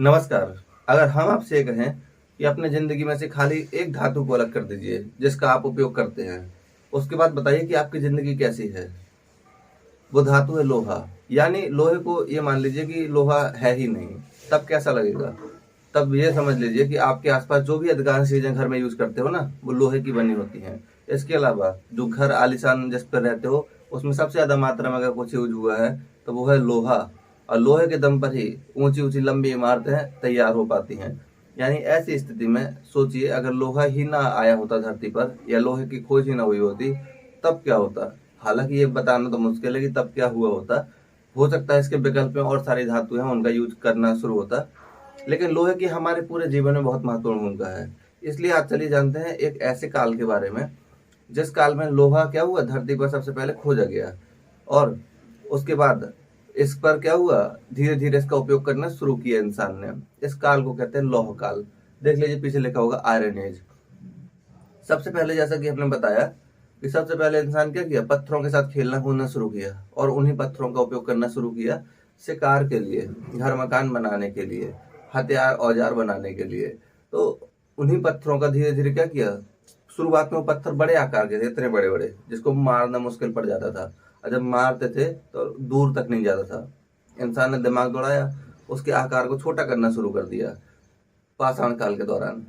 नमस्कार। अगर हम आपसे ये कहें कि अपने ज़िंदगी में से खाली एक धातु को अलग कर दीजिए, जिसका आप उपयोग करते हैं, उसके बाद बताइए कि आपकी ज़िंदगी कैसी है? वो धातु है लोहा। यानी लोहे को ये मान लीजिए कि लोहा है ही नहीं, तब कैसा लगेगा? तब ये समझ लीजिए कि आपके आसपास जो भी अधिकांश चीज़ें घर में यूज़ करते हो ना, वो लोहे की बनी होती हैं। इसके अलावा जो घर आलीशान जिस पर रहते हो, उसमें सबसे ज़्यादा मात्रा में अगर कुछ यूज़ हुआ है, तो वो है लोहा। और लोहे के दम पर ही ऊंची-ऊंची लंबी इमारतें तैयार हो पाती हैं। यानी ऐसी स्थिति में सोचिए, अगर लोहा ही ना आया होता धरती पर या लोहे की खोज ही ना हुई होती, तब क्या होता? हालांकि ये बताना तो मुश्किल है कि तब क्या हुआ होता। हो सकता है इसके विकल्प में और सारी धातु हैं, उनका यूज करना शुरू होता। लेकिन लोहे की हमारे पूरे जीवन में बहुत महत्वपूर्ण भूमिका है। इसलिए आज चलिए जानते हैं एक ऐसे काल के बारे में, जिस काल में लोहा क्या हुआ, धरती पर सबसे पहले खोजा गया। और उसके बाद इस पर क्या हुआ, धीरे धीरे इसका उपयोग करना शुरू किया इंसान ने। इस काल को कहते हैं लौह काल। देख लीजिए पीछे लिखा होगा आयरन एज। सबसे पहले जैसा कि हमने बताया कि सबसे पहले इंसान क्या किया, पत्थरों के साथ खेलना कूदना शुरू किया और उन्हीं पत्थरों का उपयोग करना शुरू किया शिकार के लिए, घर मकान बनाने के लिए, हथियार औजार बनाने के लिए। तो उन्हीं पत्थरों का धीरे धीरे क्या किया, शुरुआत में वो पत्थर बड़े आकार के थे, इतने बड़े बड़े जिसको मारना मुश्किल पड़ जाता था, और जब मारते थे तो दूर तक नहीं जाता था। इंसान ने दिमाग दौड़ाया, उसके आकार को छोटा करना शुरू कर दिया पाषाण काल के दौरान।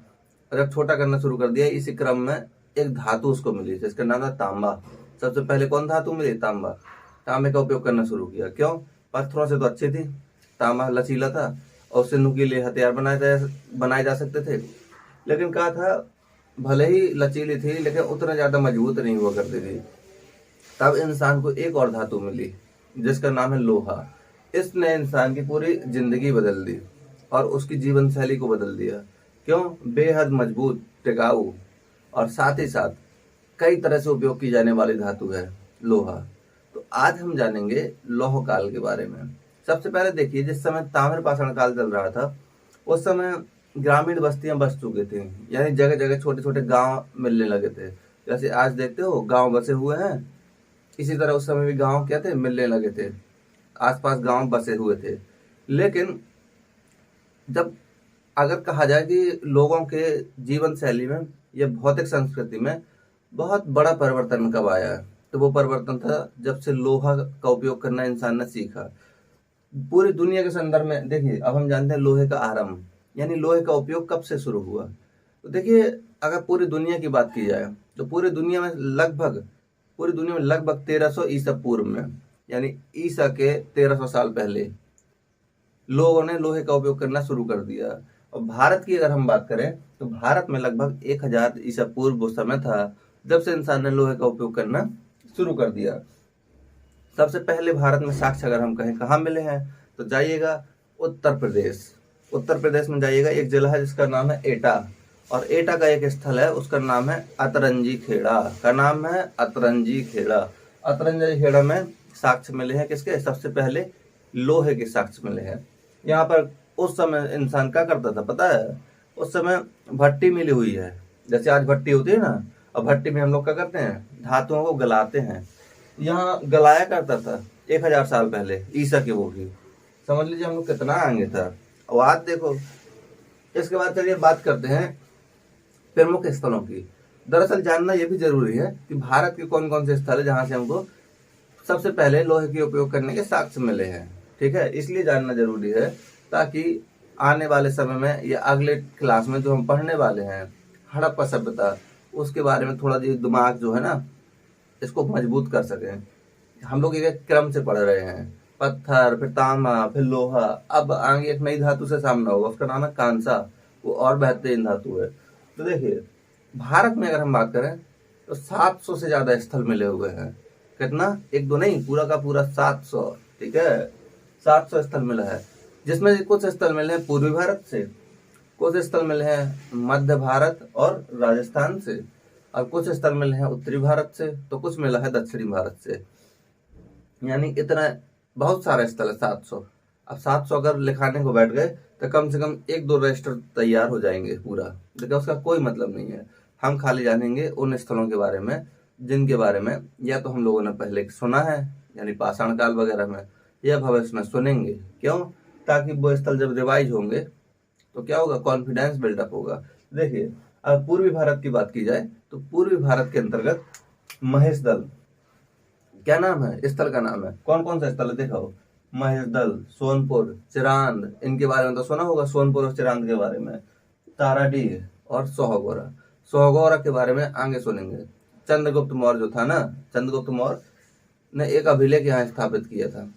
और जब छोटा करना शुरू कर दिया, इसी क्रम में एक धातु उसको मिली जिसका नाम था तांबा। सबसे पहले कौन धातु मिली? तांबा। तांबे का उपयोग करना शुरू किया। क्यों? पत्थरों से तो अच्छी थी, तांबा लचीला था और उससे नुकीले हथियार बनाए जा सकते थे। लेकिन कहा था, भले ही लचीली थी लेकिन उतना ज्यादा मजबूत नहीं हुआ करती थी। तब इंसान को एक और धातु मिली जिसका नाम है लोहा। इसने इंसान की पूरी जिंदगी बदल दी और उसकी जीवन शैली को बदल दिया। क्यों? बेहद मजबूत, टिकाऊ और साथ ही साथ कई तरह से उपयोग की जाने वाली धातु है लोहा। तो आज हम जानेंगे लौह काल के बारे में। सबसे पहले देखिए, जिस समय ताम्र पाषाण काल चल रहा था, उस समय ग्रामीण बस्तियां बस चुकी थी। यानी जगह जगह छोटे छोटे गांव मिलने लगे थे। जैसे आज देखते हो गांव बसे हुए हैं, इसी तरह उस समय भी गांव क्या थे, मिलने लगे थे। आसपास गांव बसे हुए थे। लेकिन जब अगर कहा जाए कि लोगों के जीवन शैली में या भौतिक संस्कृति में बहुत बड़ा परिवर्तन कब आया, तो वो परिवर्तन था जब से लोहा का उपयोग करना इंसान ने सीखा। पूरी दुनिया के संदर्भ में देखिए, अब हम जानते हैं लोहे का आरंभ, यानी लोहे का उपयोग कब से शुरू हुआ। तो देखिए, अगर पूरी दुनिया की बात की जाए तो पूरी दुनिया में लगभग 1300 ईसा पूर्व में, यानी ईसा के 1300 साल पहले लोगों ने लोहे का उपयोग करना शुरू कर दिया। और भारत की अगर हम बात करें तो भारत में लगभग 1000 ईसा पूर्व वो समय था जब से इंसान ने लोहे का उपयोग करना शुरू कर दिया। सबसे पहले भारत में साक्ष्य अगर हम कहें कहाँ मिले हैं, तो जाइएगा उत्तर प्रदेश। उत्तर प्रदेश में जाइएगा, एक जिला है जिसका नाम है एटा, और एटा का एक स्थल है उसका नाम है अतरंजी खेड़ा। का नाम है अतरंजी खेड़ा। अतरंजी खेड़ा में साक्ष्य मिले हैं किसके? सबसे पहले लोहे के साक्ष्य मिले हैं। यहाँ पर उस समय इंसान क्या करता था पता है? उस समय भट्टी मिली हुई है, जैसे आज भट्टी होती है ना, और भट्टी में हम लोग क्या करते हैं, धातुओं को गलाते हैं। यहाँ गलाया करता था 1000 साल पहले ईसा के वो भी। समझ लीजिए हम लोग कितना आगे था। और आज देखो, इसके बाद चलिए बात करते हैं प्रमुख स्थलों की। दरअसल जानना यह भी जरूरी है कि भारत के कौन कौन से स्थल है जहां से हमको सबसे पहले लोहे के उपयोग करने के साक्ष्य मिले हैं। ठीक है, इसलिए जानना जरूरी है ताकि आने वाले समय में या अगले क्लास में जो हम पढ़ने वाले हैं हड़प्पा सभ्यता, उसके बारे में थोड़ा जो दिमाग जो है ना, इसको मजबूत कर सकें। हम लोग एक क्रम से पढ़ रहे हैं, पत्थर, फिर तांबा, फिर लोहा। अब आगे एक नई धातु से सामना होगा, उसका नाम है कांसा। वो और बेहतरीन धातु है। तो देखिए, भारत में अगर हम बात करें तो 700 से ज्यादा स्थल मिले हुए हैं। कितना? एक दो नहीं, पूरा का पूरा 700। ठीक है, 700 स्थल मिला है, जिसमें से कुछ स्थल मिले हैं पूर्वी भारत से, कुछ स्थल मिले हैं मध्य भारत और राजस्थान से, और कुछ स्थल मिले हैं उत्तरी भारत से, तो कुछ मिला है दक्षिणी भारत से। यानी इतना बहुत सारे स्थल है 700। अब 700 अगर लिखाने को बैठ गए तो कम से कम एक दो रजिस्टर तैयार हो जाएंगे पूरा, लेकिन उसका कोई मतलब नहीं है। हम खाली जानेंगे उन स्थलों के बारे में जिनके बारे में या तो हम लोगों ने पहले सुना है, यानी पाषाण काल वगैरह में, या भविष्य में सुनेंगे। क्यों? ताकि वो स्थल जब रिवाइज होंगे तो क्या होगा, कॉन्फिडेंस बिल्डअप होगा। देखिए अब पूर्वी भारत की बात की जाए तो पूर्वी भारत के अंतर्गत महेशदल, क्या नाम है स्थल का नाम है, कौन कौन सा स्थल है दिखाओ, महेशदल, सोनपुर, चिरांद, इनके बारे में तो सुना होगा, सोनपुर और चिरांद के बारे में, ताराडीह और सोहगोरा। सोहगोरा के बारे में आगे सुनेंगे। चंद्रगुप्त मौर्य जो था ना, चंद्रगुप्त मौर्य ने एक अभिलेख यहाँ स्थापित किया था,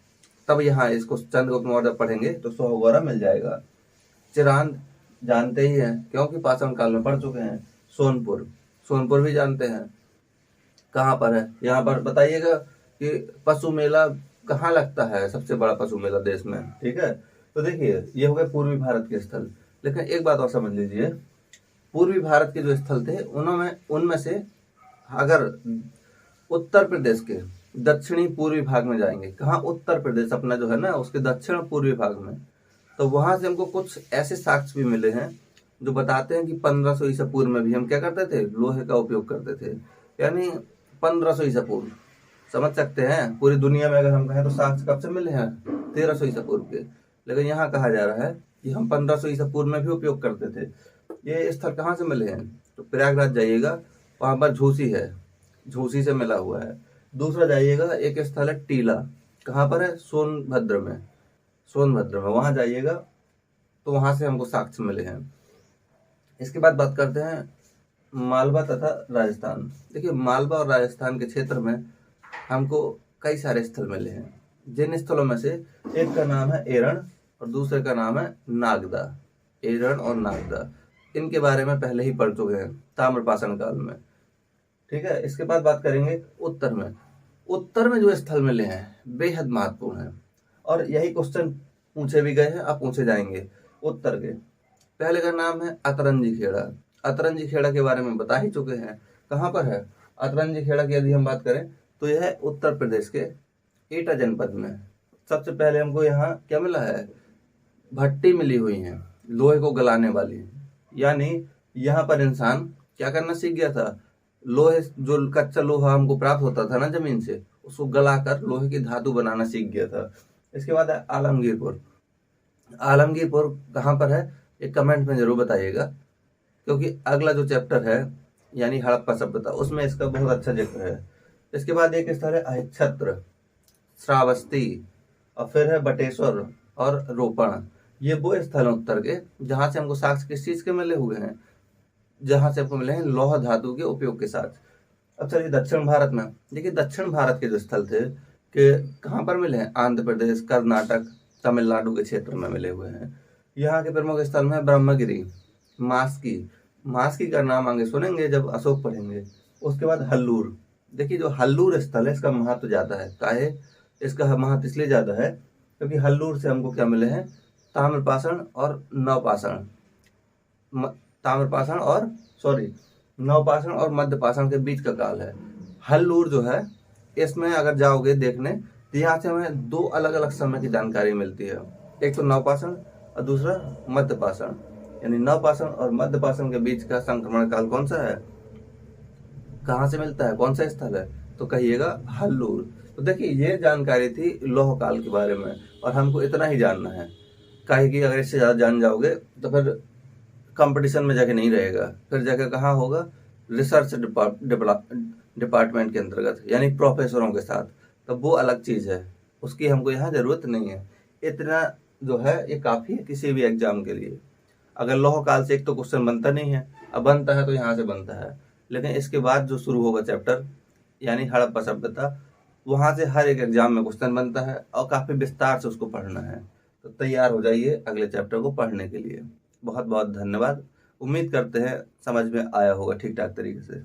तब यहाँ इसको चंद्रगुप्त मौर्य पढ़ेंगे तो सोहगोरा मिल जाएगा। चिरांद जानते ही हैं क्योंकि पाषाण काल में पढ़ चुके हैं। सोनपुर, सोनपुर भी जानते हैं, कहाँ पर है, यहाँ पर बताइएगा कि पशु मेला कहाँ लगता है, सबसे बड़ा पशु मेला देश में, ठीक है। तो देखिए ये हो गए पूर्वी भारत के स्थल। लेकिन एक बात और समझ लीजिए, पूर्वी भारत के जो स्थल थे उनमें से अगर उत्तर प्रदेश के दक्षिणी पूर्वी भाग में जाएंगे, कहाँ, उत्तर प्रदेश अपना जो है ना उसके दक्षिण पूर्वी भाग में, तो वहां से हमको कुछ ऐसे साक्ष्य भी मिले हैं जो बताते हैं कि 1500 ईसा पूर्व में भी हम क्या करते थे, लोहे का उपयोग करते थे। यानी 1500 ईसा पूर्व, समझ सकते हैं। पूरी दुनिया में अगर हम कहें तो साक्ष्य कब से मिले हैं, 1300 ईसा पूर्व के। लेकिन यहाँ कहा जा रहा है कि हम 1500 ईसा पूर्व में भी उपयोग करते थे। ये स्थल कहाँ से मिले हैं, तो प्रयागराज जाइएगा, वहां पर झूसी है, झूसी से मिला हुआ है। दूसरा जाइएगा, एक स्थल है टीला, कहाँ पर है, सोनभद्र में, सोनभद्र में, वहां जाइएगा तो वहां से हमको साक्ष्य मिले हैं। इसके बाद बात करते हैं मालवा तथा राजस्थान। देखिए मालवा और राजस्थान के क्षेत्र में हमको कई सारे स्थल मिले हैं, जिन स्थलों में से एक का नाम है एरण और दूसरे का नाम है नागदा। एरण और नागदा, इनके बारे में पहले ही पढ़ चुके हैं ताम्रपाषाण काल में, ठीक है। इसके बाद बात करेंगे उत्तर में। उत्तर में जो स्थल मिले हैं बेहद महत्वपूर्ण है और यही क्वेश्चन पूछे भी गए हैं, अब पूछे जाएंगे। उत्तर के पहले का नाम है अतरंजी खेड़ा। अतरंजी खेड़ा के बारे में बता ही चुके हैं, कहाँ पर है अतरंजी खेड़ा की यदि हम बात करें तो यह है उत्तर प्रदेश के एटा जनपद में। सबसे पहले हमको यहाँ क्या मिला है, भट्टी मिली हुई है लोहे को गलाने वाली, यानी यहाँ पर इंसान क्या करना सीख गया था, लोहे, जो कच्चा लोहा हमको प्राप्त होता था ना जमीन से, उसको गलाकर लोहे की धातु बनाना सीख गया था। इसके बाद है आलमगीरपुर। आलमगीरपुर कहाँ पर है, एक कमेंट में जरूर बताइएगा, क्योंकि अगला जो चैप्टर है यानी हड़प्पा सभ्यता, उसमें इसका बहुत अच्छा जिक्र है। इसके बाद एक स्थल है अहिच्छत्र, श्रावस्ती, और फिर है बटेश्वर और रोपण। ये वो स्थल हैं उत्तर के जहां से हमको साक्ष्य किस चीज के मिले हुए हैं, जहां से हमको मिले हैं लौह धातु के उपयोग के साथ। अब चलिए दक्षिण भारत में। देखिए दक्षिण भारत के जो स्थल थे कि कहाँ पर मिले हैं, आंध्र प्रदेश, कर्नाटक, तमिलनाडु के क्षेत्र में मिले हुए हैं। यहाँ के प्रमुख स्थल में ब्रह्मगिरी, मास्की, मास्की का नाम आगे सुनेंगे जब अशोक पढ़ेंगे। उसके बाद हल्लूर। देखिए जो हल्लूर स्थल है इसका महत्व ज्यादा है, काहे, इसका महत्व इसलिए ज्यादा है क्योंकि हल्लूर से हमको क्या मिले हैं, ताम्रपाषाण और नवपाषाण, ताम्रपाषाण और नवपाषाण और मध्यपाषाण के बीच का काल है। हल्लूर जो है इसमें अगर जाओगे देखने तो यहाँ से हमें दो अलग अलग समय की जानकारी मिलती है, एक तो नवपाषाण और दूसरा मध्यपाषाण। यानी नवपाषाण और मध्यपाषाण के बीच का संक्रमण काल कौन सा है, कहाँ से मिलता है, कौन सा स्थल है, तो कहिएगा हल्लूर। तो देखिए ये जानकारी थी लौह काल के बारे में और हमको इतना ही जानना है, काहे कि अगर इससे ज्यादा जान जाओगे तो फिर कंपटीशन में जाके नहीं रहेगा, फिर जाके कहाँ होगा, रिसर्च डिपार्टमेंट के अंतर्गत, यानी प्रोफेसरों के साथ, तो वो अलग चीज है, उसकी हमको यहाँ जरूरत नहीं है। इतना जो है ये काफी है किसी भी एग्जाम के लिए। अगर लौह काल से एक तो क्वेश्चन बनता नहीं है, अब बनता है तो यहाँ से बनता है, लेकिन इसके बाद जो शुरू होगा चैप्टर यानी हड़प्पा सभ्यता, वहां से हर एक एग्जाम में क्वेश्चन बनता है और काफी विस्तार से उसको पढ़ना है। तो तैयार हो जाइए अगले चैप्टर को पढ़ने के लिए। बहुत बहुत धन्यवाद। उम्मीद करते हैं समझ में आया होगा ठीक ठाक तरीके से।